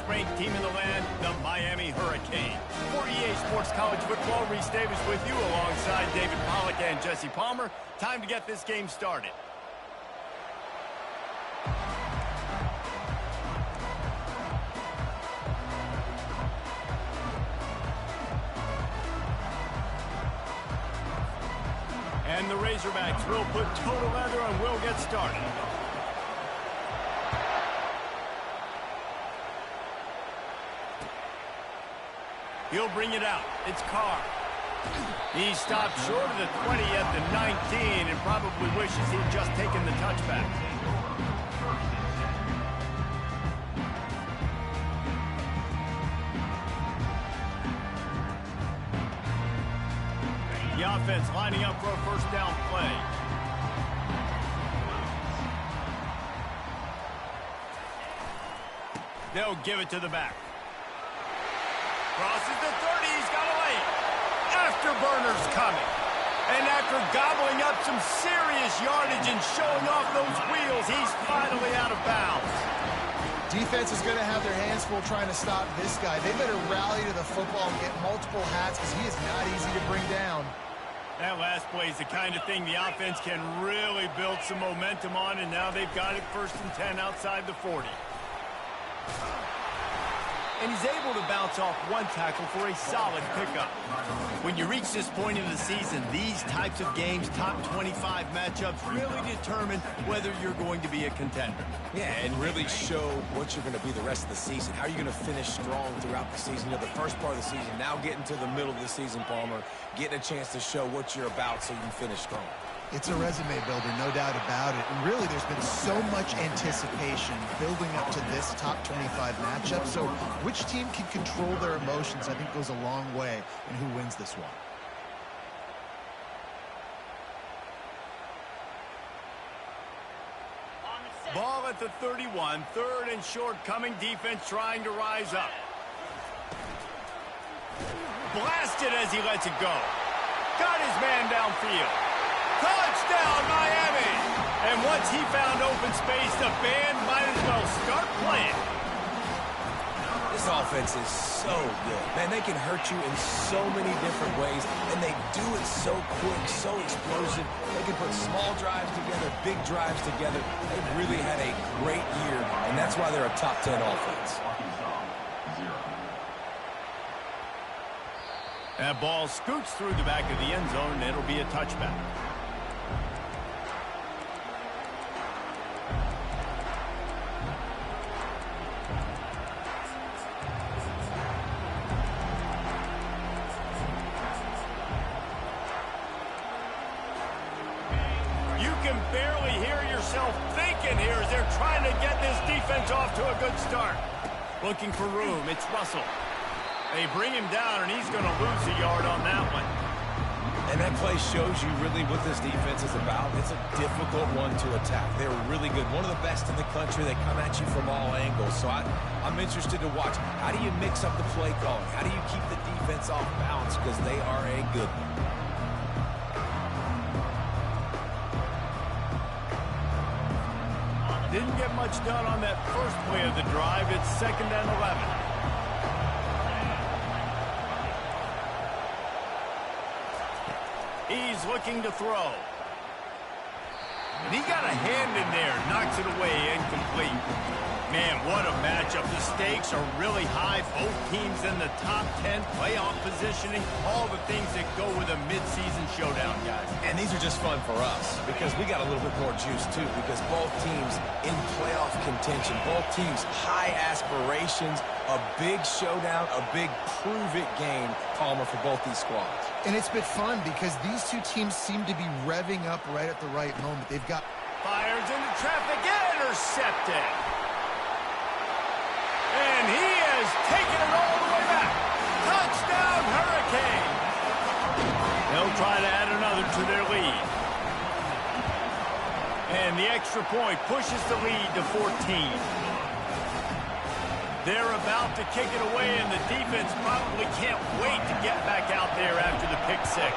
ranked team in the land, the Miami Hurricane. For EA Sports College Football, Reese Davis with you alongside David Pollack and Jesse Palmer. Time to get this game started. And the Razorbacks will put total leather and will get started. He'll bring it out. It's Carr. He stopped short of the 20 at the 19 and probably wishes he'd just taken the touchback. The offense lining up for a first down play. They'll give it to the back. Crosses the 30, he's got a lane. Afterburner's coming. And after gobbling up some serious yardage and showing off those wheels, he's finally out of bounds. Defense is going to have their hands full trying to stop this guy. They better rally to the football and get multiple hats because he is not easy to bring down. That last play is the kind of thing the offense can really build some momentum on, and now they've got it 1st and 10 outside the 40. And he's able to bounce off one tackle for a solid pickup. When you reach this point in the season, these types of games, top 25 matchups, really determine whether you're going to be a contender. Yeah, and really show what you're going to be the rest of the season. How are you going to finish strong throughout the season? You know, the first part of the season, now getting to the middle of the season, Palmer, getting a chance to show what you're about so you can finish strong. It's a resume builder, no doubt about it. And really, there's been so much anticipation building up to this top 25 matchup. So which team can control their emotions, I think, goes a long way in who wins this one. Ball at the 31, 3rd and short coming, defense trying to rise up. Blasted as he lets it go. Got his man downfield. Touchdown, Miami! And once he found open space, the band might as well start playing. This offense is so good. Man, they can hurt you in so many different ways, and they do it so quick, so explosive. They can put small drives together, big drives together. They've really had a great year, and that's why they're a top 10 offense. That ball scoots through the back of the end zone, and it'll be a touchback. Barely hear yourself thinking here as they're trying to get this defense off to a good start. Looking for room, it's Russell. They bring him down, and he's going to lose a yard on that one. And that play shows you really what this defense is about. It's a difficult one to attack. They're really good. One of the best in the country. They come at you from all angles. So I'm interested to watch. How do you mix up the play calling? How do you keep the defense off balance? Because they are a good one. Didn't get much done on that first play of the drive. It's 2nd and 11. He's looking to throw. And he got a hand in there, knocks it away, incomplete. Man, what a matchup. The stakes are really high. Both teams in the top 10, playoff positioning, all the things that go with a midseason showdown, guys. And these are just fun for us because we got a little bit more juice, too, because both teams in playoff contention, both teams high aspirations, a big showdown, a big prove-it game, Palmer, for both these squads. And it's been fun because these two teams seem to be revving up right at the right moment. They've got... Fires into traffic, intercepted. And he has taken it all the way back. Touchdown, Hurricane. They'll try to add another to their lead. And the extra point pushes the lead to 14. They're about to kick it away, and the defense probably can't wait to get back out there after the pick six.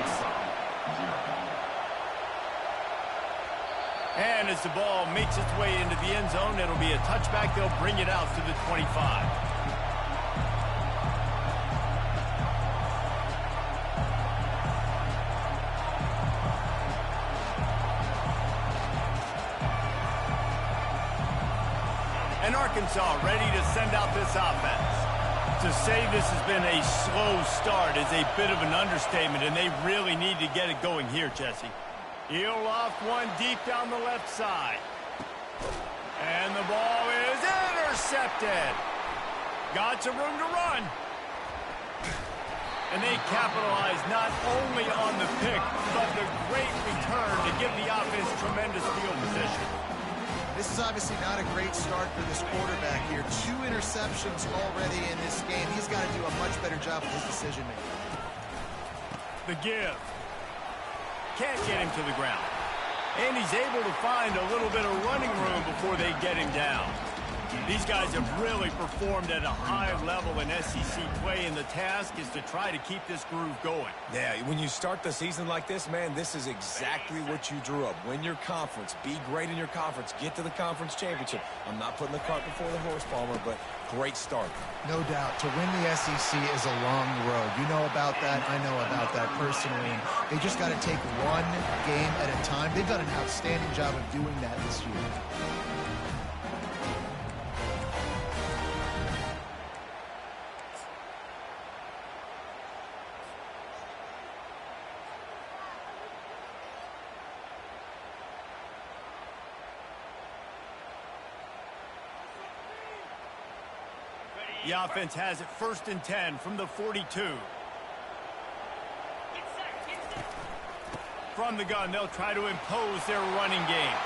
And as the ball makes its way into the end zone, it'll be a touchback. They'll bring it out to the 25. Arkansas ready to send out this offense. To say this has been a slow start is a bit of an understatement, and they really need to get it going here, Jesse. He'll off one deep down the left side. And the ball is intercepted. Got some room to run. And they capitalize not only on the pick, but the great return to give the offense tremendous field position. This is obviously not a great start for this quarterback here. 2 interceptions already in this game. He's got to do a much better job with his decision-making. The give. Can't get him to the ground. And he's able to find a little bit of running room before they get him down. These guys have really performed at a high level in SEC play, and the task is to try to keep this groove going. Yeah, when you start the season like this, man, this is exactly what you drew up. Win your conference. Be great in your conference. Get to the conference championship. I'm not putting the cart before the horse, Palmer, but great start. No doubt. To win the SEC is a long road. You know about that. I know about that personally. And they just got to take one game at a time. They've done an outstanding job of doing that this year. The offense has it 1st and 10 from the 42. From the gun, they'll try to impose their running game.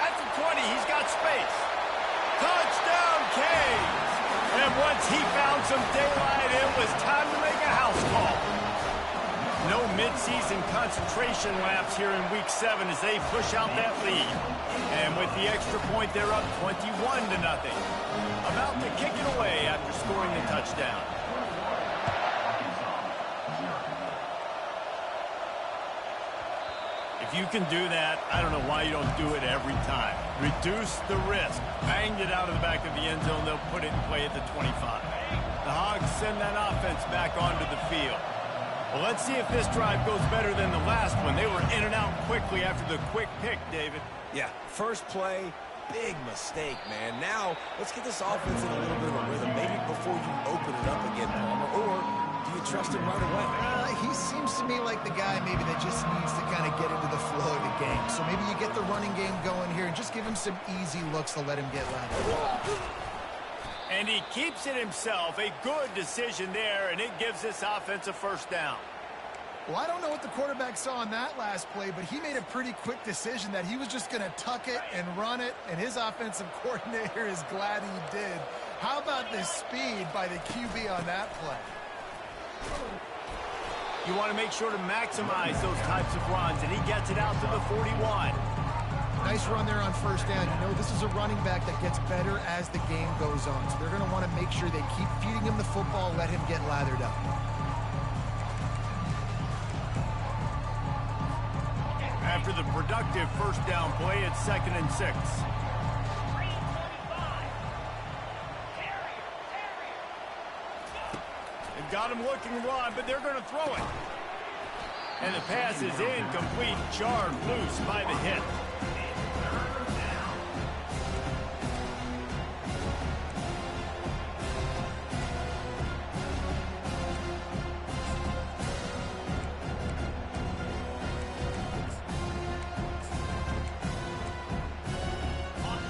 At the 20, he's got space. Touchdown, Canes! And once he found some daylight, it was time to make a house call. No midseason concentration laps here in Week 7 as they push out that lead. And with the extra point, they're up 21-0. About to kick it away after scoring the touchdown. If you can do that, I don't know why you don't do it every time. Reduce the risk. Banged it out of the back of the end zone. They'll put it in play at the 25. The Hogs send that offense back onto the field. Well, let's see if this drive goes better than the last one. They were in and out quickly after the quick pick, David. Yeah, first play, big mistake, man. Now, let's get this offense in a little bit of a rhythm, maybe before you open it up again, Palmer. Or do you trust him right away? He seems to me like the guy maybe that just needs to kind of get into the flow of the game. So maybe you get the running game going here and just give him some easy looks to let him get lateral. And he keeps it himself. A good decision there, and it gives this offense a 1st down. Well, I don't know what the quarterback saw on that last play, but he made a pretty quick decision that he was just going to tuck it and run it, and his offensive coordinator is glad he did. How about the speed by the QB on that play? You want to make sure to maximize those types of runs, and he gets it out to the 41. Nice run there on 1st down. You know, this is a running back that gets better as the game goes on. So they're going to want to make sure they keep feeding him the football, let him get lathered up. After the productive 1st down play, it's 2nd and 6. They've got him looking run, but they're going to throw it. And the pass is incomplete, jarred loose by the hit.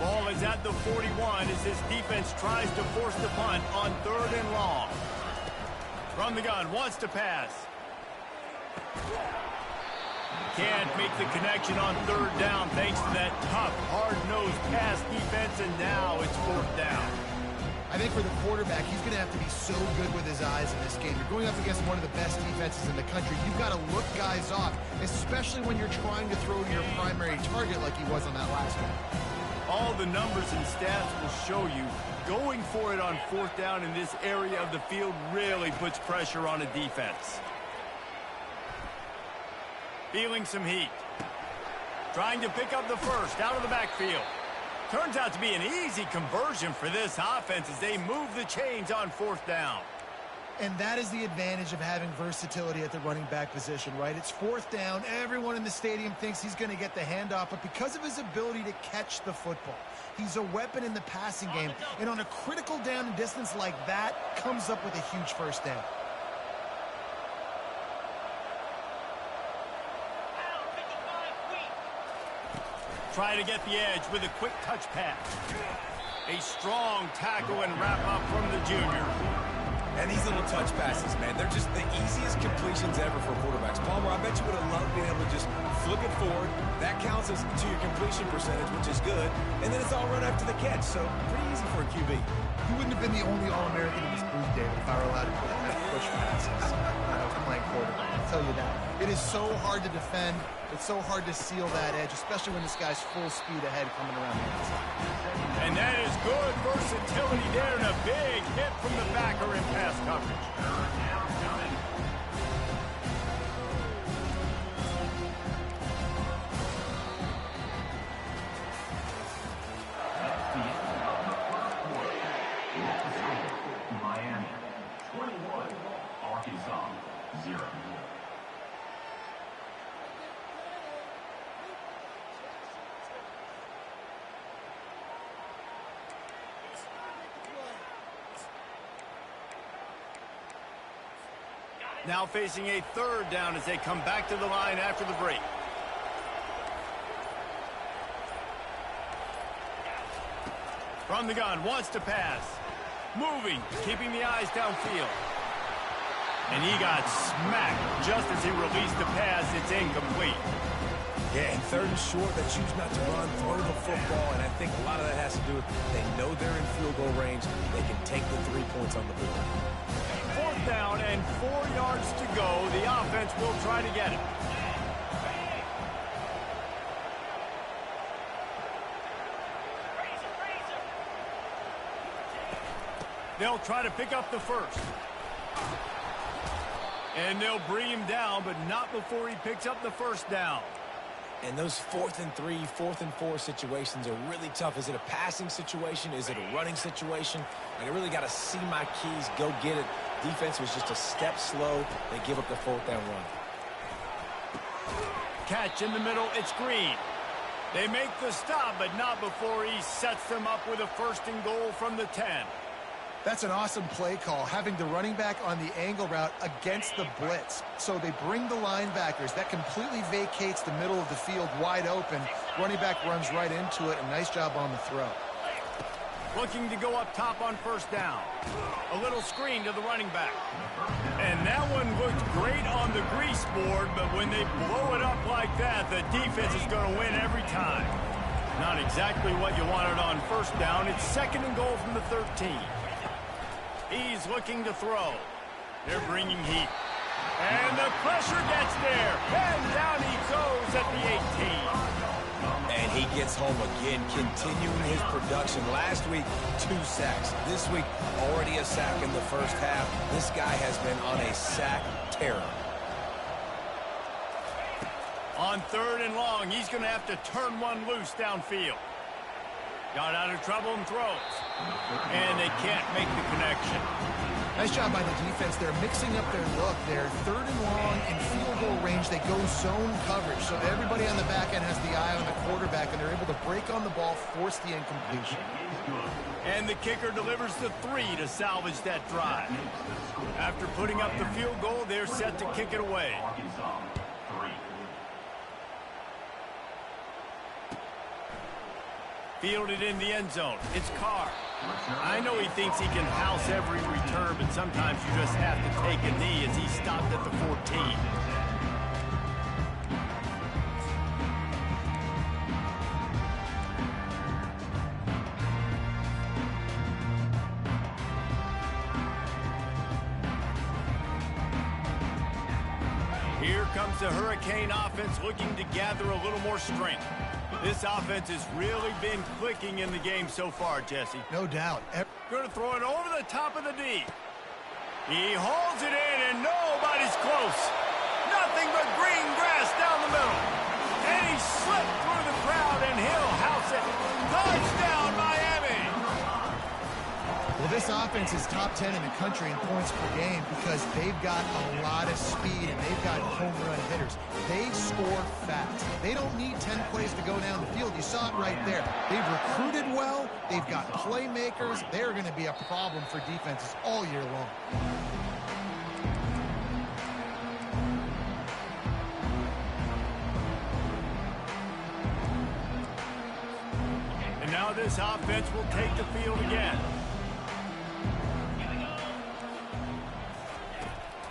Ball is at the 41 as this defense tries to force the punt on 3rd and long. From the gun, wants to pass. Can't make the connection on 3rd down thanks to that tough, hard-nosed pass defense, and now it's 4th down. I think for the quarterback, he's going to have to be so good with his eyes in this game. You're going up against one of the best defenses in the country. You've got to look guys off, especially when you're trying to throw to your primary target like he was on that last one. All the numbers and stats will show you going for it on 4th down in this area of the field really puts pressure on a defense. Feeling some heat. Trying to pick up the 1st out of the backfield. Turns out to be an easy conversion for this offense as they move the chains on 4th down. And that is the advantage of having versatility at the running back position, right? It's fourth down. Everyone in the stadium thinks he's going to get the handoff, but because of his ability to catch the football, he's a weapon in the passing game. And on a critical down and distance like that, comes up with a huge first down. Try to get the edge with a quick touch pass. A strong tackle and wrap up from the junior. And these little touch passes, man, they're just the easiest completions ever for quarterbacks. Palmer, I bet you would have loved being able to just flip it forward. That counts as to your completion percentage, which is good. And then it's all run after the catch, so pretty easy for a QB. He wouldn't have been the only All-American in this booth, David, if I were allowed to put him at push passes when I was playing quarterback. I'll tell you that. It is so hard to defend. It's so hard to seal that edge, especially when this guy's full speed ahead coming around the outside. And that is good versatility there, and a big hit from the backer in pass coverage. Miami 21, Arkansas 0. Now facing a third down as they come back to the line after the break. From the gun, wants to pass. Moving, keeping the eyes downfield. And he got smacked just as he released the pass. It's incomplete. Yeah, and third and short, they choose not to run, throw the football, and I think a lot of that has to do with they know they're in field goal range. They can take the 3 points on the board. Fourth down and 4 yards to go. The offense will try to get it. They'll try to pick up the first. And they'll bring him down, but not before he picks up the first down. And those 4th and 3, 4th and 4 situations are really tough. Is it a passing situation? Is it a running situation? Like, I really got to see my keys, go get it. Defense was just a step slow. They give up the 4th down run. Catch in the middle, it's Green. They make the stop, but not before he sets them up with a first and goal from the 10. That's an awesome play call, having the running back on the angle route against the blitz. So they bring the linebackers. That completely vacates the middle of the field wide open. Running back runs right into it, and nice job on the throw. Looking to go up top on first down. A little screen to the running back. And that one looked great on the grease board, but when they blow it up like that, the defense is going to win every time. Not exactly what you wanted on first down. It's second and goal from the 13. He's looking to throw. They're bringing heat. And the pressure gets there. And down he goes at the 18. And he gets home again, continuing his production. Last week, 2 sacks. This week, already a sack in the first half. This guy has been on a sack terror. On third and long, he's going to have to turn one loose downfield. Got out of trouble and throws. And they can't make the connection. Nice job by the defense. They're mixing up their look. They're third and long in field goal range. They go zone coverage. So everybody on the back end has the eye on the quarterback, and they're able to break on the ball, force the incompletion. And the kicker delivers the 3 to salvage that drive. After putting up the field goal, they're set to kick it away. Fielded in the end zone. It's Carr. I know he thinks he can house every return, but sometimes you just have to take a knee as he stopped at the 14. Here comes the Hurricane offense looking to gather a little more strength. This offense has really been clicking in the game so far, Jesse. No doubt. Going to throw it over the top of the D. He hauls it in, and nobody's close. Nothing but green grass down the middle. And he slipped through the crowd, and he'll house it. Touchdown, Miami! Well, this offense is top 10 in the country in points per game because they've got a lot of speed and they've got home run hitters. They score fast. They don't need 10 plays to go down the field. You saw it right there. They've recruited well. They've got playmakers. They're going to be a problem for defenses all year long. And now this offense will take the field again.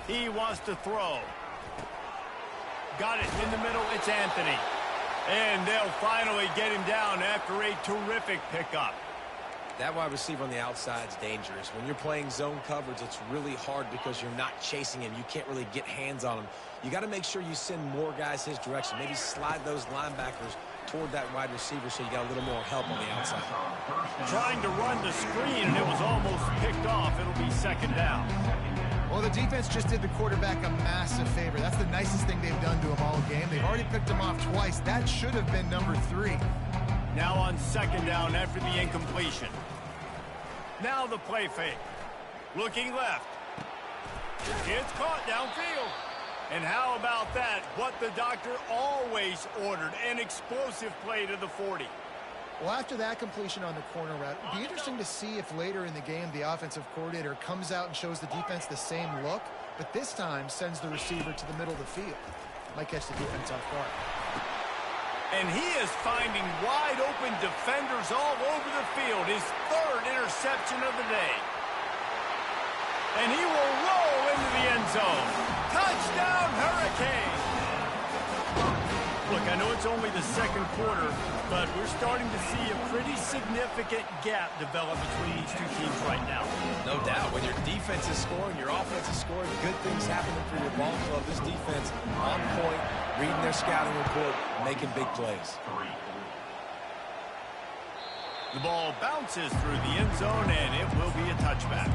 He wants to throw. Got it in the middle. It's Anthony. And they'll finally get him down after a terrific pickup. That wide receiver on the outside is dangerous. When you're playing zone coverage, it's really hard because you're not chasing him. You can't really get hands on him. You got to make sure you send more guys his direction. Maybe slide those linebackers toward that wide receiver so you got a little more help on the outside. Trying to run the screen, and it was almost picked off. It'll be second down. Well, the defense just did the quarterback a massive favor. That's the nicest thing they've done to him all game. They've already picked him off twice. That should have been number 3. Now on second down after the incompletion. Now the play fake. Looking left. It's caught downfield. And how about that? What the doctor always ordered, an explosive play to the 40. Well, after that completion on the corner route, it'd be interesting to see if later in the game the offensive coordinator comes out and shows the defense the same look, but this time sends the receiver to the middle of the field. Might catch the defense off guard. And he is finding wide open defenders all over the field. His 3rd interception of the day. And he will roll into the end zone. Touchdown, Hurricane! Look, I know it's only the second quarter, but we're starting to see a pretty significant gap develop between these two teams right now. No doubt. When your defense is scoring, your offense is scoring, good things happening for your ball club. This defense on point, reading their scouting report, making big plays. The ball bounces through the end zone, and it will be a touchback.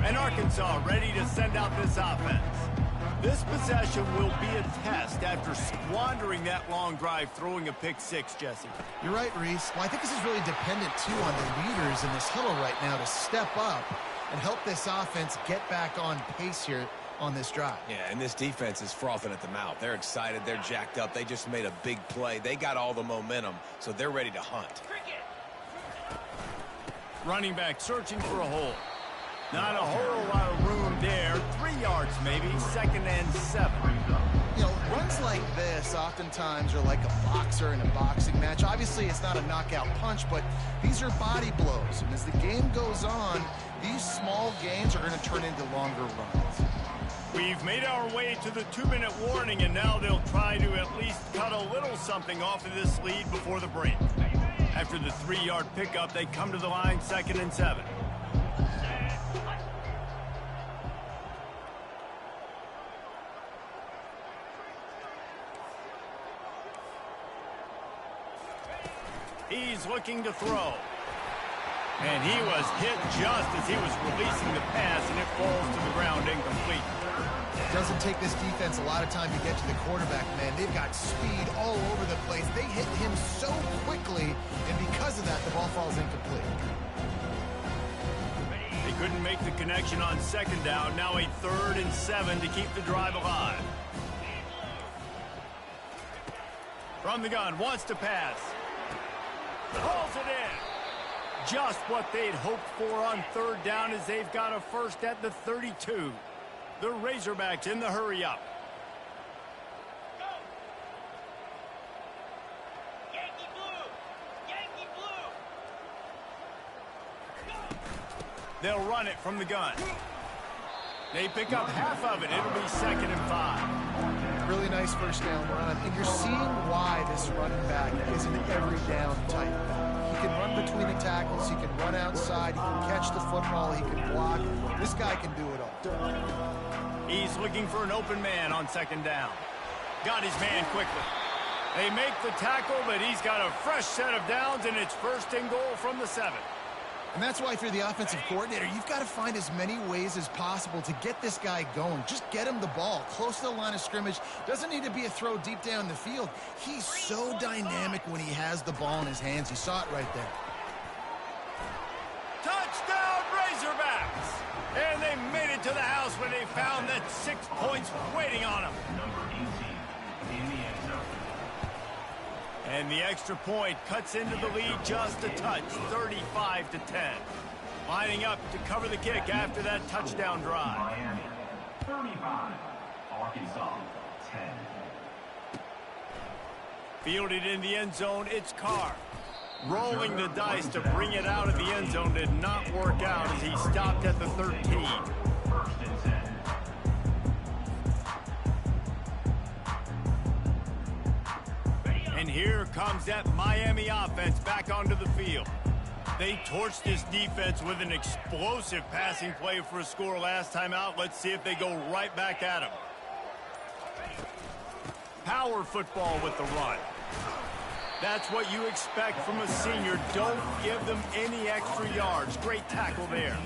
And Arkansas ready to send out this offense. This possession will be a test after squandering that long drive, throwing a pick 6, Jesse. You're right, Reese. Well, I think this is really dependent, too, on the leaders in this huddle right now to step up and help this offense get back on pace here on this drive. Yeah, and this defense is frothing at the mouth. They're excited. They're jacked up. They just made a big play. They got all the momentum, so they're ready to hunt. Running back searching for a hole. Not a whole lot of room there. 3 yards maybe, 2nd and 7. You know, runs like this oftentimes are like a boxer in a boxing match. Obviously, it's not a knockout punch, but these are body blows. And as the game goes on, these small gains are going to turn into longer runs. We've made our way to the 2-minute warning, and now they'll try to at least cut a little something off of this lead before the break. After the 3-yard pickup, they come to the line, 2nd and 7. He's looking to throw. And he was hit just as he was releasing the pass, and it falls to the ground incomplete. It doesn't take this defense a lot of time to get to the quarterback, man. They've got speed all over the place. They hit him so quickly, and because of that, the ball falls incomplete. They couldn't make the connection on 2nd down. Now a 3rd and 7 to keep the drive alive. From the gun, wants to pass. Pulls it in. Just what they'd hoped for on 3rd down as they've got a first at the 32. The Razorbacks in the hurry up. Yankee blue! Yankee blue! They'll run it from the gun. They pick up half of it. It'll be 2nd and 5. Really nice first down run, and you're seeing why this running back is an every down type. He can run between the tackles, he can run outside, he can catch the football, he can block. This guy can do it all. He's looking for an open man on 2nd down. Got his man quickly. They make the tackle, but he's got a fresh set of downs, and it's 1st and goal from the 7. And that's why if you're the offensive coordinator, you've got to find as many ways as possible to get this guy going. Just get him the ball close to the line of scrimmage. Doesn't need to be a throw deep down the field. He's so dynamic when he has the ball in his hands. You saw it right there. Touchdown, Razorbacks! And they made it to the house when they found that 6 points waiting on them. Number 18 in the end zone. And the extra point cuts into the lead just a touch, 35-10. Lining up to cover the kick after that touchdown drive. Miami 35, Arkansas 10. Fielded in the end zone, it's Carr. Rolling the dice to bring it out of the end zone did not work out as he stopped at the 13. First and 10. And here comes that Miami offense back onto the field. They torched this defense with an explosive passing play for a score last time out. Let's see if they go right back at him. Power football with the run. That's what you expect from a senior. Don't give them any extra yards. Great tackle there.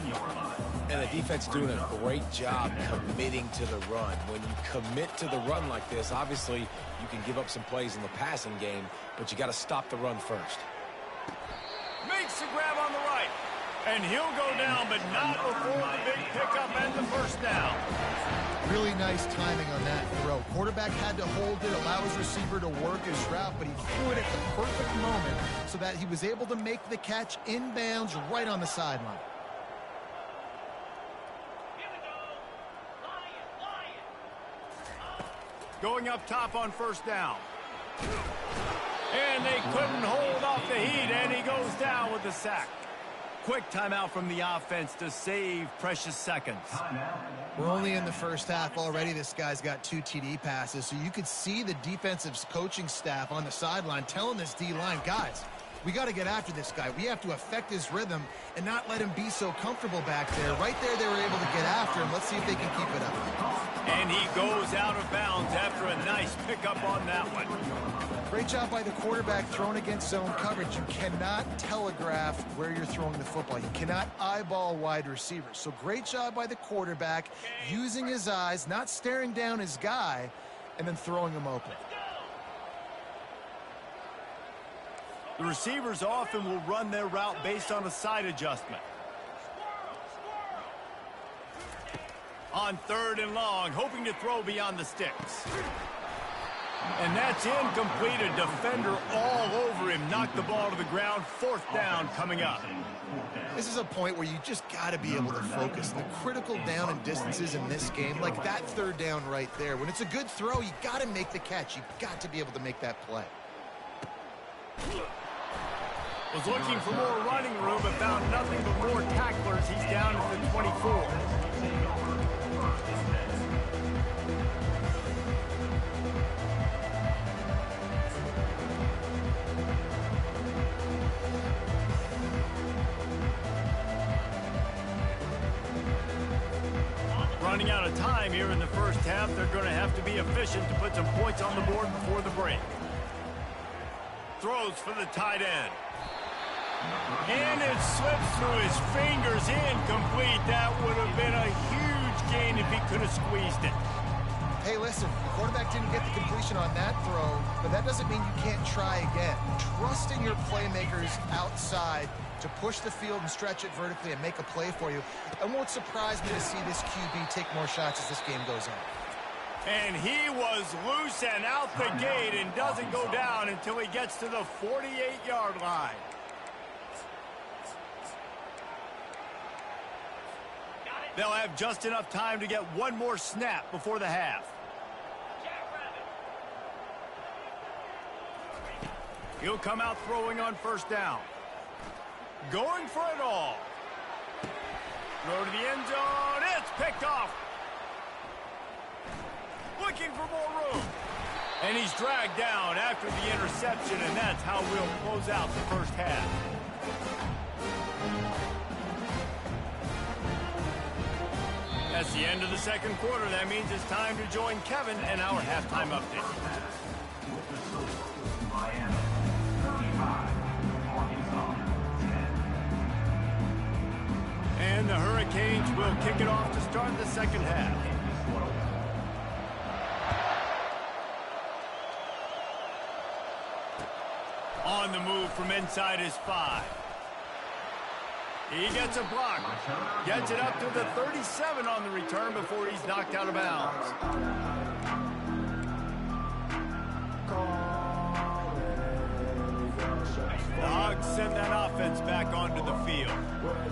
And the defense doing a great job committing to the run. When you commit to the run like this, obviously you can give up some plays in the passing game, but you got to stop the run first. Makes the grab on the right. And he'll go down, but not before the big pickup and the first down. Really nice timing on that throw. Quarterback had to hold it, allow his receiver to work his route, but he threw it at the perfect moment so that he was able to make the catch inbounds right on the sideline. Here we go. Lion. Going up top on first down. And they couldn't hold off the heat, and he goes down with the sack. Quick timeout from the offense to save precious seconds. We're only in the first half already. This guy's got 2 TD passes, so you could see the defensive coaching staff on the sideline telling this D-line, guys, we got to get after this guy. We have to affect his rhythm and not let him be so comfortable back there. Right there, they were able to get after him. Let's see if they can keep it up. And he goes out of bounds after a nice pickup on that one. Great job by the quarterback throwing against zone coverage. You cannot telegraph where you're throwing the football. You cannot eyeball wide receivers. So great job by the quarterback using his eyes, not staring down his guy, and then throwing him open. The receivers often will run their route based on a side adjustment. On 3rd and long, hoping to throw beyond the sticks. And that's incomplete. A defender all over him. Knocked the ball to the ground. 4th down coming up. This is a point where you just got to be able to focus. The critical down and distances in this game, like that 3rd down right there. When it's a good throw, you got to make the catch. You got to be able to make that play. Was looking for more running room, but found nothing but more tacklers. He's down at the 24. Running out of time here in the first half. They're going to have to be efficient to put some points on the board before the break. Throws for the tight end. And it slips through his fingers, incomplete. That would have been a huge gain if he could have squeezed it. Hey, listen, the quarterback didn't get the completion on that throw, but that doesn't mean you can't try again. Trust in your playmakers outside to push the field and stretch it vertically and make a play for you. It won't surprise me to see this QB take more shots as this game goes on. And he was loose and out the gate and doesn't go down until he gets to the 48-yard line. They'll have just enough time to get one more snap before the half. He'll come out throwing on first down. Going for it all. Throw to the end zone. It's picked off. Looking for more room. And he's dragged down after the interception, and that's how we'll close out the first half. That's the end of the second quarter. That means it's time to join Kevin and our halftime update. Miami 35, Arkansas 10. And the Hurricanes will kick it off to start the second half. On the move from inside his 5. He gets a block. Gets it up to the 37 on the return before he's knocked out of bounds. The Hogs send that offense back onto the field.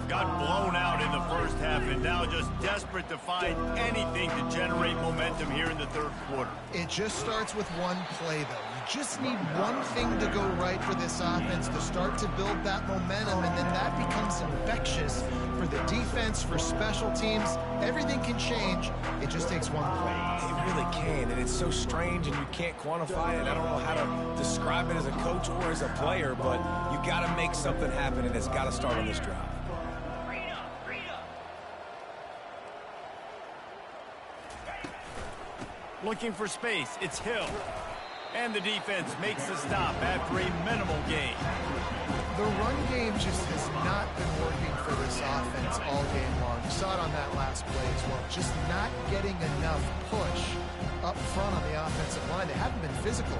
Got blown out in the first half and now just desperate to find anything to generate momentum here in the third quarter. It just starts with one play, though. You just need one thing to go right for this offense to start to build that momentum, and then that becomes infectious for the defense, for special teams. Everything can change. It just takes one play. It really can, and it's so strange, and you can't quantify it. I don't know how to describe it as a coach or as a player, but you got to make something happen, and it's got to start on this drive. Looking for space, it's Hill. And the defense makes the stop after a minimal gain. The run game just has not been working for this offense all game long. You saw it on that last play as well. Just not getting enough push up front on the offensive line. They haven't been physical.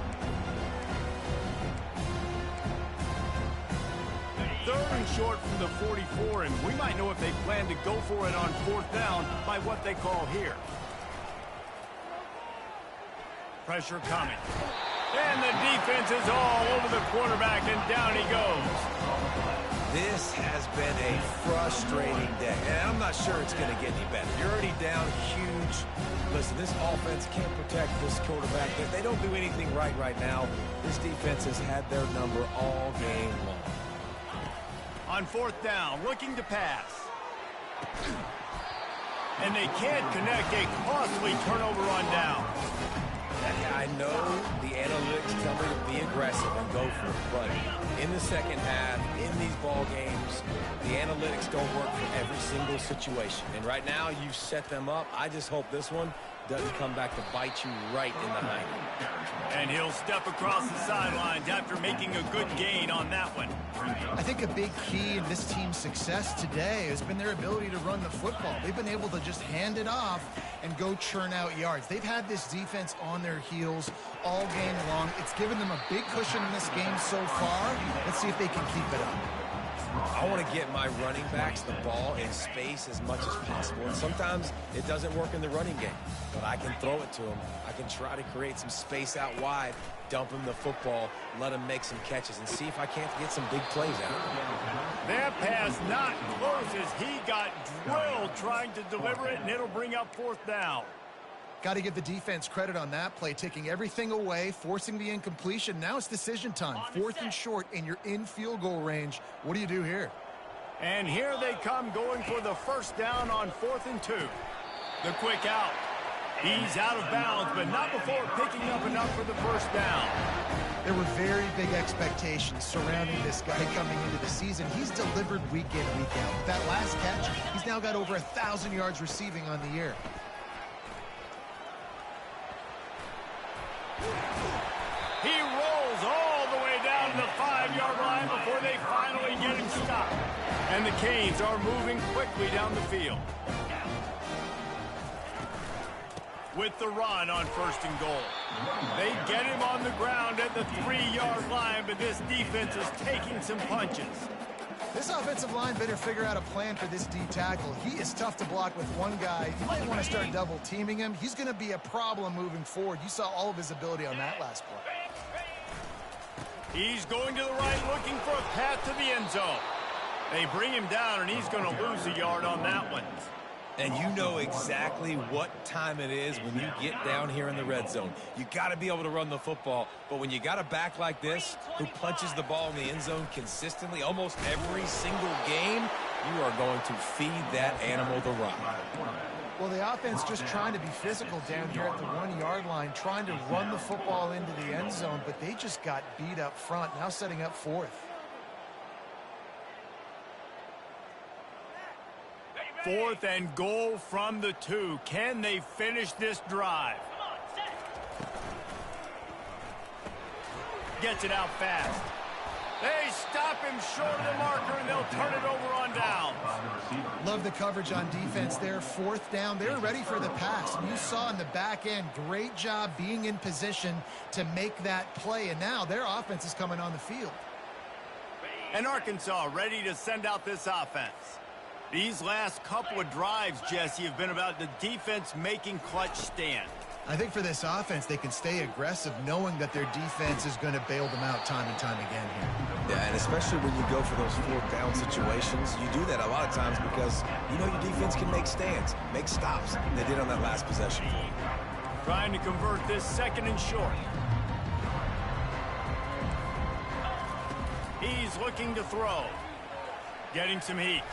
Third and short from the 44, and we might know if they plan to go for it on fourth down by what they call here. Pressure coming. And the defense is all over the quarterback, and down he goes. This has been a frustrating day, and I'm not sure it's going to get any better. You're already down huge. Listen, this offense can't protect this quarterback. If they don't do anything right now, this defense has had their number all game long. On fourth down, looking to pass. And they can't connect. A costly turnover on down. I know the analytics tell me to be aggressive and go for it, but in the second half, in these ball games, the analytics don't work for every single situation. And right now, you've set them up. I just hope this one doesn't come back to bite you right in the hind. And he'll step across the sidelines after making a good gain on that one. I think a big key in this team's success today has been their ability to run the football. They've been able to just hand it off and go churn out yards. They've had this defense on their heels all game long. It's given them a big cushion in this game so far. Let's see if they can keep it up. I want to get my running backs the ball in space as much as possible. And sometimes it doesn't work in the running game, but I can throw it to them. I can try to create some space out wide, dump him the football, let him make some catches, and see if I can't get some big plays out of him. That pass not close as he got drilled trying to deliver it, and it'll bring up fourth down. Got to give the defense credit on that play, taking everything away, forcing the incompletion. Now it's decision time. Fourth and short, and you're in field goal range. What do you do here? And here they come going for the first down on 4th and 2. The quick out. He's out of bounds, but not before picking up enough for the first down. There were very big expectations surrounding this guy coming into the season. He's delivered week in, week out. That last catch, he's now got over 1,000 yards receiving on the year. He rolls all the way down to the 5-yard line before they finally get him stopped. And the Canes are moving quickly down the field. With the run on 1st and goal. They get him on the ground at the 3-yard line, but this defense is taking some punches. This offensive line better figure out a plan for this D tackle. He is tough to block with one guy. You might want to start double teaming him. He's going to be a problem moving forward. You saw all of his ability on that last play. He's going to the right looking for a path to the end zone. They bring him down, and he's going to lose a yard on that one. And you know exactly what time it is when you get down here in the red zone. You got to be able to run the football. But when you got a back like this who punches the ball in the end zone consistently almost every single game, you are going to feed that animal the rock. Well, the offense just trying to be physical down here at the 1-yard line, trying to run the football into the end zone, but they just got beat up front, now setting up 4th. 4th and goal from the 2. Can they finish this drive? Gets it out fast. They stop him short of the marker, and they'll turn it over on downs. Love the coverage on defense there. Fourth down. They're ready for the pass. And you saw in the back end, great job being in position to make that play. And now their offense is coming on the field. And Arkansas ready to send out this offense. These last couple of drives, Jesse, have been about the defense making clutch stand. I think for this offense, they can stay aggressive knowing that their defense is going to bail them out time and time again here. Yeah, and especially when you go for those fourth down situations, you do that a lot of times because you know your defense can make stands, make stops. They did on that last possession for you. Trying to convert this second and short. He's looking to throw. Getting some heat.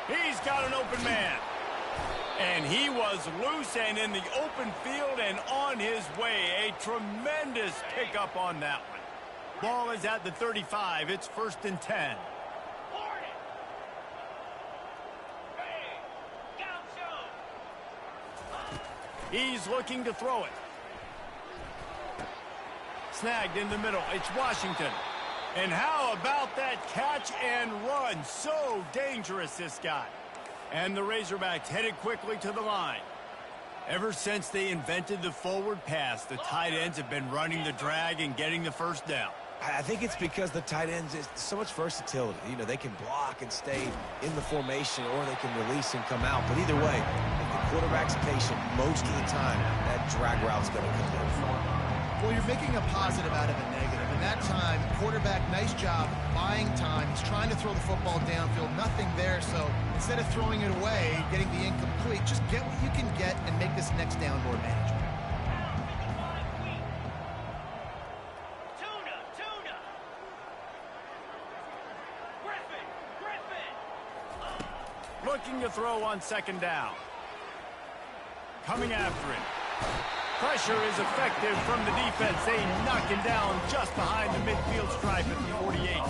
He's got an open man. And he was loose and in the open field and on his way. A tremendous pickup on that one. Ball is at the 35. It's 1st and 10. He's looking to throw it. Snagged in the middle. It's Washington. And how about that catch and run? So dangerous, this guy. And the Razorbacks headed quickly to the line. Ever since they invented the forward pass, the tight ends have been running the drag and getting the first down. I think it's because the tight ends is so much versatility. You know, they can block and stay in the formation, or they can release and come out. But either way, if the quarterback's patient most of the time, that drag route's going to come in. Well, you're making a positive out of a negative. And that time, quarterback, nice job buying time. He's trying to throw the football downfield. Nothing there. So instead of throwing it away, getting the incomplete, just get what you can get and make this next down more manageable. Looking to throw on second down. Coming after it. Pressure is effective from the defense. They knock him down just behind the midfield stripe at the 48.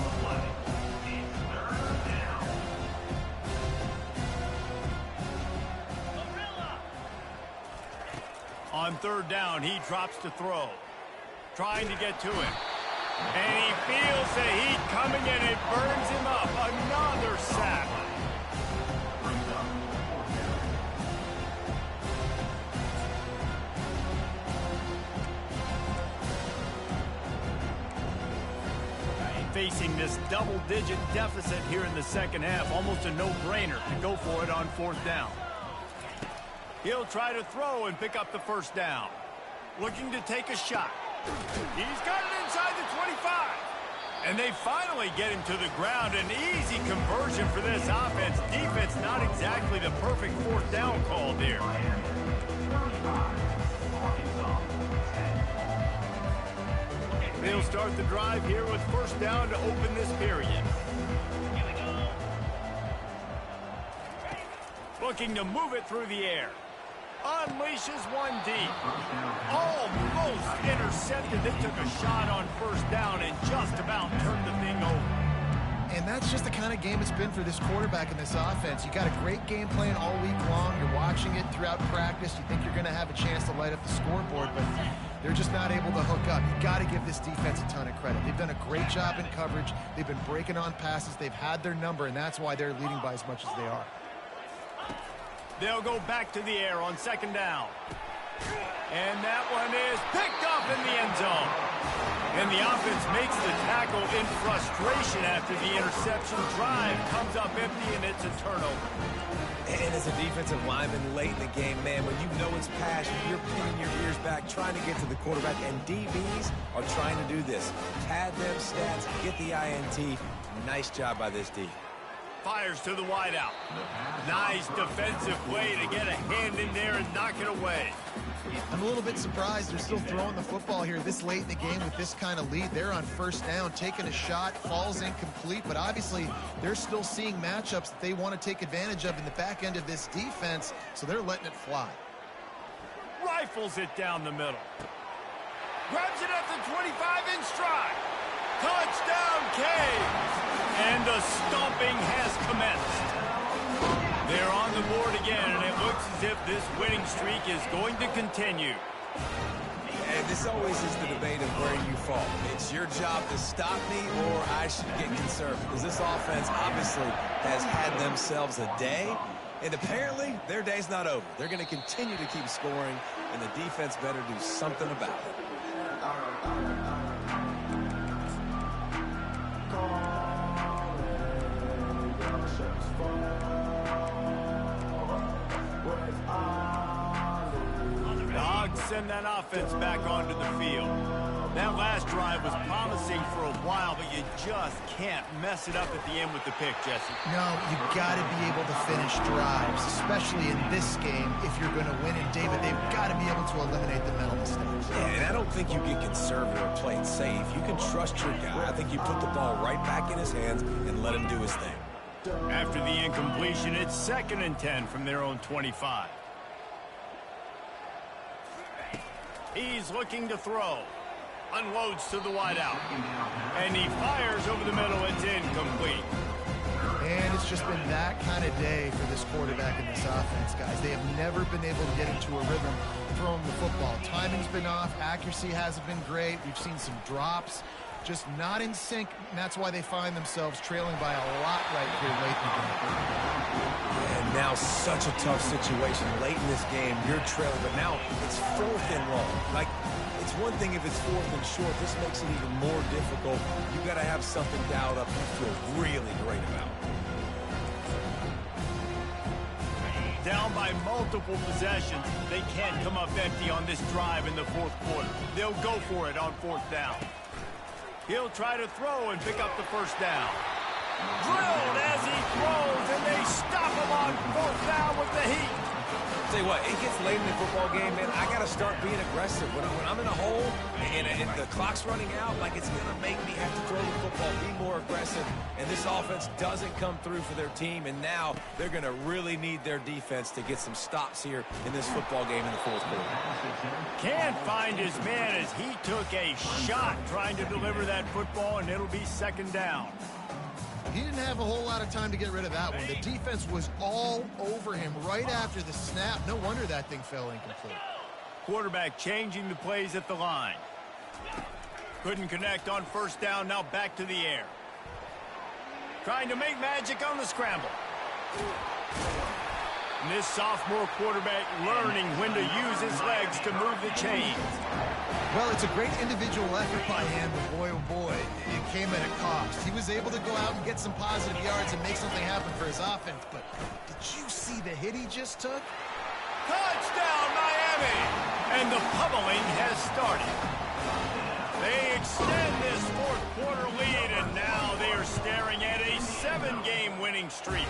On third down, he drops to throw. Trying to get to it. And he feels the heat coming and it burns him up. Another sack. Facing this double-digit deficit here in the second half, almost a no-brainer to go for it on fourth down. He'll try to throw and pick up the first down. Looking to take a shot. He's got it inside the 25. And they finally get him to the ground. An easy conversion for this offense. Defense not exactly the perfect fourth down call there. They'll start the drive here with first down to open this period. Looking to move it through the air. Unleashes one deep. Almost intercepted. They took a shot on first down and just about turned the thing over. And that's just the kind of game it's been for this quarterback in this offense. You got a great game plan all week long. You're watching it throughout practice. You think you're going to have a chance to light up the scoreboard, but they're just not able to hook up. You got to give this defense a ton of credit. They've done a great job in coverage. They've been breaking on passes. They've had their number, and that's why they're leading by as much as they are. They'll go back to the air on second down. And that one is picked up in the end zone. And the offense makes the tackle in frustration after the interception. Drive comes up empty, and it's a turnover. And as a defensive lineman late in the game, man, when you know it's passion, you're pinning your ears back, trying to get to the quarterback, and DBs are trying to do this. Pad them stats, get the INT. Nice job by this D. Fires to the wideout. Nice defensive play to get a hand in there and knock it away. I'm a little bit surprised they're still throwing the football here this late in the game with this kind of lead. They're on first down, taking a shot, falls incomplete, but obviously they're still seeing matchups that they want to take advantage of in the back end of this defense, so they're letting it fly. Rifles it down the middle. Grabs it at the 25 in stride. Touchdown, Caves! And the stomping has commenced. They're on the board again, and it looks as if this winning streak is going to continue. And this always is the debate of where you fall. It's your job to stop me or I should get conservative. Because this offense obviously has had themselves a day. And apparently, their day's not over. They're going to continue to keep scoring, and the defense better do something about it. The Hogs send that offense back onto the field. That last drive was promising for a while, but you just can't mess it up at the end with the pick, Jesse. No, you've got to be able to finish drives, especially in this game if you're going to win. And, David, they've got to be able to eliminate the mental mistakes. Yeah, and I don't think you get conservative or play it safe. You can trust your guy. I think you put the ball right back in his hands and let him do his thing. After the incompletion, it's 2nd and 10 from their own 25. He's looking to throw. Unloads to the wideout. And he fires over the middle. It's incomplete. And it's just been that kind of day for this quarterback and this offense, guys. They have never been able to get into a rhythm throwing the football. Timing's been off. Accuracy hasn't been great. We've seen some drops. Just not in sync, and that's why they find themselves trailing by a lot right here late in the game. And now such a tough situation. Late in this game, you're trailing, but now it's 4th and long. Like, it's one thing if it's 4th and short. This makes it even more difficult. You got to have something dialed up you feel really great about. Down by multiple possessions, they can't come up empty on this drive in the 4th quarter. They'll go for it on 4th down. He'll try to throw and pick up the 1st down. Drilled as he throws, and they stop him on 4th down with the heat. Tell you what, it gets late in the football game, man. I got to start being aggressive. When I'm in a hole and the clock's running out, like it's going to make me have to throw the football, be more aggressive. And this offense doesn't come through for their team, and now they're going to really need their defense to get some stops here in this football game in the 4th quarter. Can't find his man as he took a shot trying to deliver that football, and it'll be 2nd down. He didn't have a whole lot of time to get rid of that one. The defense was all over him right after the snap. No wonder that thing fell incomplete. Quarterback changing the plays at the line. Couldn't connect on 1st down, now back to the air. Trying to make magic on the scramble. And this sophomore quarterback learning when to use his legs to move the chains. Well, it's a great individual effort by him, but boy, oh boy, it came at a cost. He was able to go out and get some positive yards and make something happen for his offense, but did you see the hit he just took? Touchdown, Miami! And the pummeling has started. They extend this 4th quarter lead, and now they are staring at a 7-game winning streak.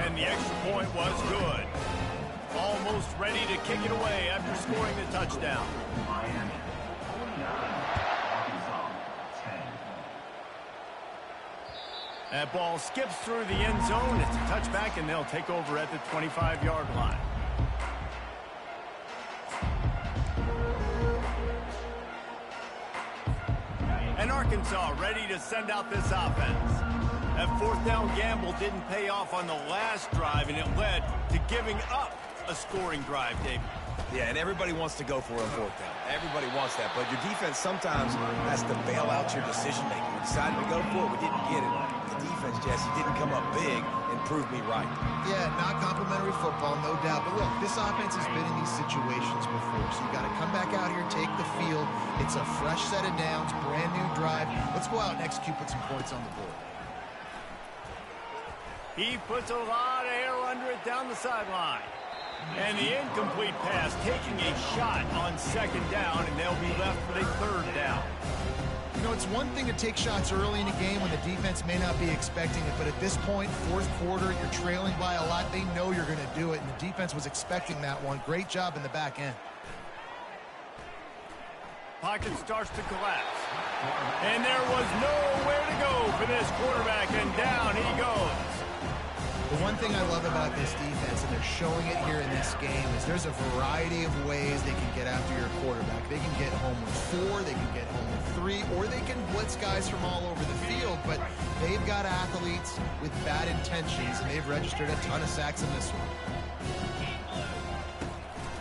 And the extra point was good. Almost ready to kick it away after scoring the touchdown. Miami 49, Arkansas 10. That ball skips through the end zone. It's a touchback, and they'll take over at the 25-yard line. And Arkansas ready to send out this offense. That 4th down gamble didn't pay off on the last drive, and it led to giving up a scoring drive, David. Yeah, and everybody wants to go for it on 4th down. Everybody wants that, but your defense sometimes has to bail out your decision-making. We decided to go for it. We didn't get it. The defense, Jesse, didn't come up big and prove me right. Yeah, not complimentary football, no doubt. But look, this offense has been in these situations before, so you got to come back out here, take the field. It's a fresh set of downs, brand new drive. Let's go out and execute, put some points on the board. He puts a lot of air under it down the sideline. And the incomplete pass taking a shot on 2nd down, and they'll be left with a 3rd down. You know, it's one thing to take shots early in a game when the defense may not be expecting it, but at this point, 4th quarter, you're trailing by a lot. They know you're going to do it, and the defense was expecting that one. Great job in the back end. Pocket starts to collapse. And there was nowhere to go for this quarterback, and down he goes. The one thing I love about this defense, and they're showing it here in this game, is there's a variety of ways they can get after your quarterback. They can get home with 4, they can get home with 3, or they can blitz guys from all over the field, but they've got athletes with bad intentions, and they've registered a ton of sacks in this one.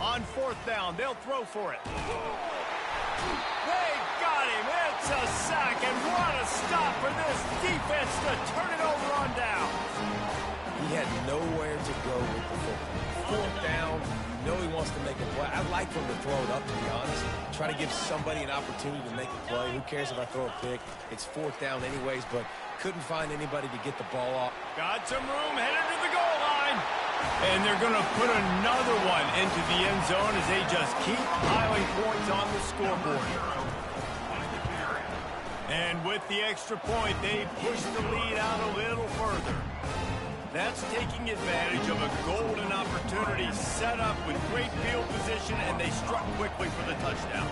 On On fourth down, they'll throw for it. They got him. It's a sack, and what a stop for this defense to turn it over on down. He had nowhere to go with the football. Fourth down, you know he wants to make a play. I'd like for him to throw it up, to be honest. Try to give somebody an opportunity to make a play. Who cares if I throw a pick? It's fourth down anyways, but couldn't find anybody to get the ball off. Got some room, headed to the goal line. And they're going to put another one into the end zone as they just keep piling points on the scoreboard. And with the extra point, they push the lead out a little further. That's taking advantage of a golden opportunity set up with great field position, and they struck quickly for the touchdown.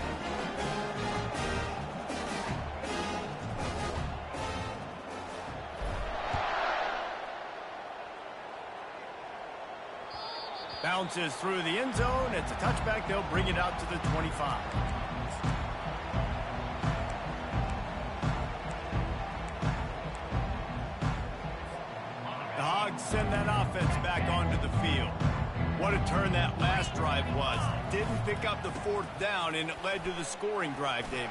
Bounces through the end zone. It's a touchback. They'll bring it out to the 25. The Hogs send that offense back onto the field. What a turn that last drive was. Didn't pick up the fourth down, and it led to the scoring drive, David.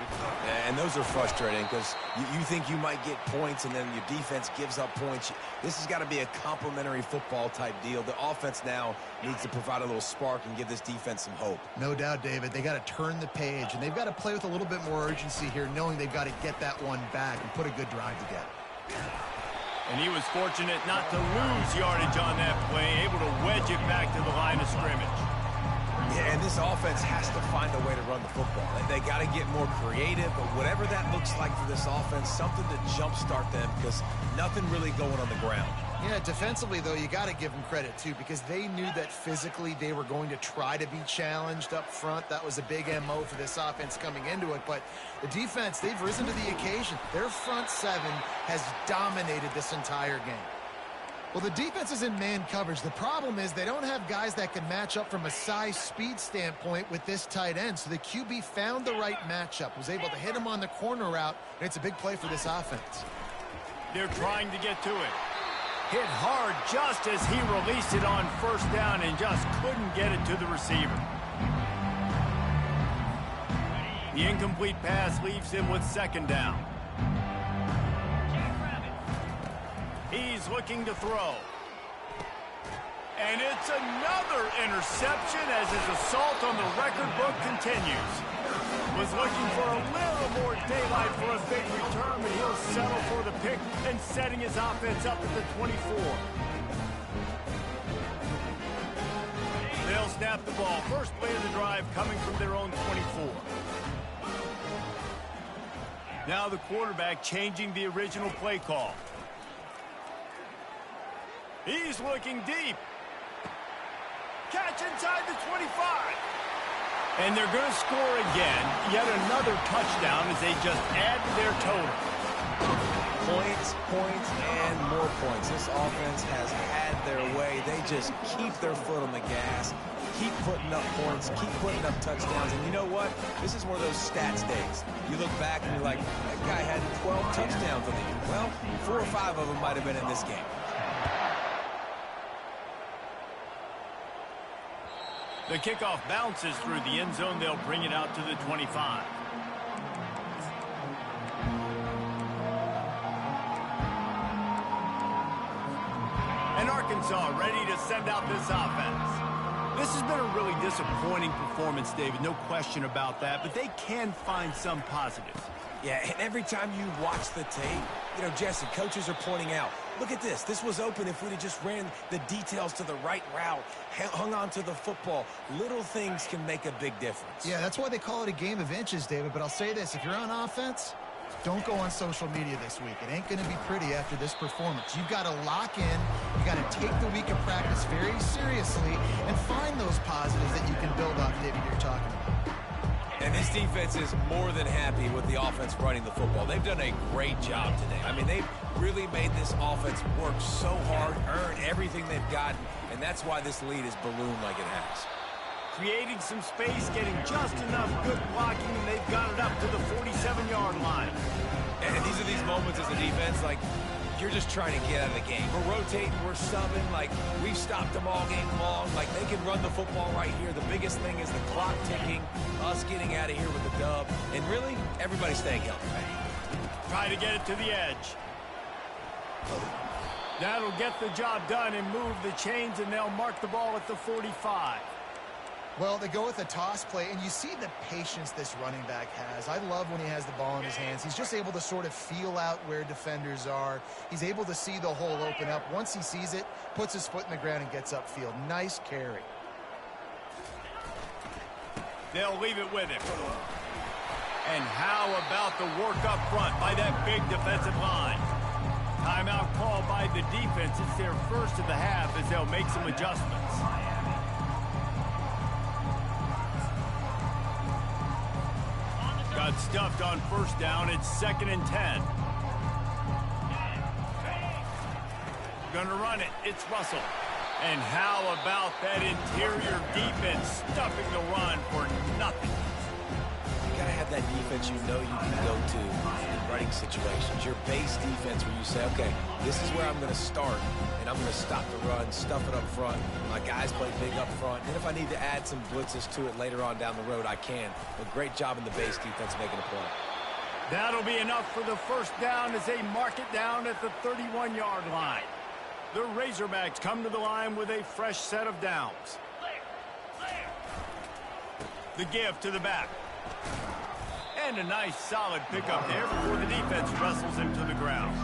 And those are frustrating because you think you might get points, and then your defense gives up points. This has got to be a complementary football type deal. The offense now needs to provide a little spark and give this defense some hope. No doubt, David. They got to turn the page, and they've got to play with a little bit more urgency here, knowing they've got to get that one back and put a good drive together. And he was fortunate not to lose yardage on that play, able to wedge it back to the line of scrimmage. Yeah, and this offense has to find a way to run the football. They got to get more creative, but whatever that looks like for this offense, something to jumpstart them because nothing really going on the ground. Yeah, defensively, though, you got to give them credit, too, because they knew that physically they were going to try to be challenged up front. That was a big MO for this offense coming into it. But the defense, they've risen to the occasion. Their front seven has dominated this entire game. Well, the defense is in man coverage. The problem is they don't have guys that can match up from a size-speed standpoint with this tight end. So the QB found the right matchup, was able to hit him on the corner route, and it's a big play for this offense. They're trying to get to it. Hit hard just as he released it on first down and just couldn't get it to the receiver. The incomplete pass leaves him with second down. He's looking to throw. And it's another interception as his assault on the record book continues. Was looking for a little more daylight for a big return, but he'll settle for the pick and setting his offense up at the 24. They'll snap the ball. First play of the drive coming from their own 24. Now the quarterback changing the original play call. He's looking deep. Catch inside the 25. And they're going to score again. Yet another touchdown as they just add to their total. Points, points, and more points. This offense has had their way. They just keep their foot on the gas, keep putting up points, keep putting up touchdowns. And you know what? This is one of those stats days. You look back and you're like, that guy had 12 touchdowns on the year. Well, 4 or 5 of them might have been in this game. The kickoff bounces through the end zone. They'll bring it out to the 25. And Arkansas ready to send out this offense. This has been a really disappointing performance, David. No question about that. But they can find some positives. Yeah, and every time you watch the tape, you know, Jesse, coaches are pointing out, look at this. This was open if we'd have just ran the details to the right route, hung on to the football. Little things can make a big difference. Yeah, that's why they call it a game of inches, David. But I'll say this, if you're on offense, don't go on social media this week. It ain't going to be pretty after this performance. You've got to lock in. You got to take the week of practice very seriously and find those positives that you can build off, David, you're talking about. And this defense is more than happy with the offense running the football. They've done a great job today. I mean, they've really made this offense work so hard, earn everything they've gotten, and that's why this lead is ballooned like it has. Creating some space, getting just enough good blocking, and they've got it up to the 47-yard line. And these are these moments as a defense, like, you're just trying to get out of the game. We're rotating, we're subbing, like we've stopped them all game long. Like they can run the football right here. The biggest thing is the clock ticking, us getting out of here with a dub, and really, everybody staying healthy. Try to get it to the edge. That'll get the job done and move the chains, and they'll mark the ball at the 45. Well, they go with a toss play, and you see the patience this running back has. I love when he has the ball in his hands. He's just able to sort of feel out where defenders are. He's able to see the hole open up. Once he sees it, puts his foot in the ground and gets upfield. Nice carry. They'll leave it with him. And how about the work up front by that big defensive line? Timeout called by the defense. It's their first of the half as they'll make some adjustments. Got stuffed on first down. It's 2nd and 10. Gonna run it. It's Russell. And how about that interior defense stuffing the run for nothing? You gotta have that defense you know you can go to in running situations. Your base defense where you say, okay, this is where I'm gonna start, and I'm gonna stop the run, stuff it up front. My guys play big up front, and if I need to add some blitzes to it later on down the road, I can. But great job in the base defense making a play. That'll be enough for the first down as they mark it down at the 31-yard line. The Razorbacks come to the line with a fresh set of downs. The give to the back. And a nice solid pickup there before the defense wrestles him to the ground.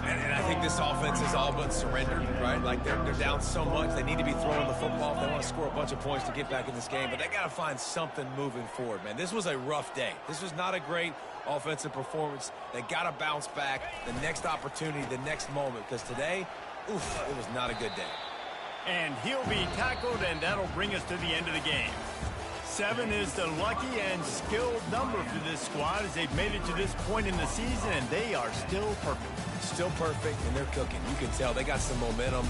And I think this offense is all but surrendered, right? Like they're down so much. They need to be throwing the football if they want to score a bunch of points to get back in this game. But they got to find something moving forward, man. This was a rough day. This was not a great offensive performance. They got to bounce back. The next opportunity, the next moment. Because today, oof, it was not a good day. And he'll be tackled, and that'll bring us to the end of the game. 7 is the lucky and skilled number for this squad as they've made it to this point in the season, and they are still perfect. Still perfect, and they're cooking. You can tell they got some momentum.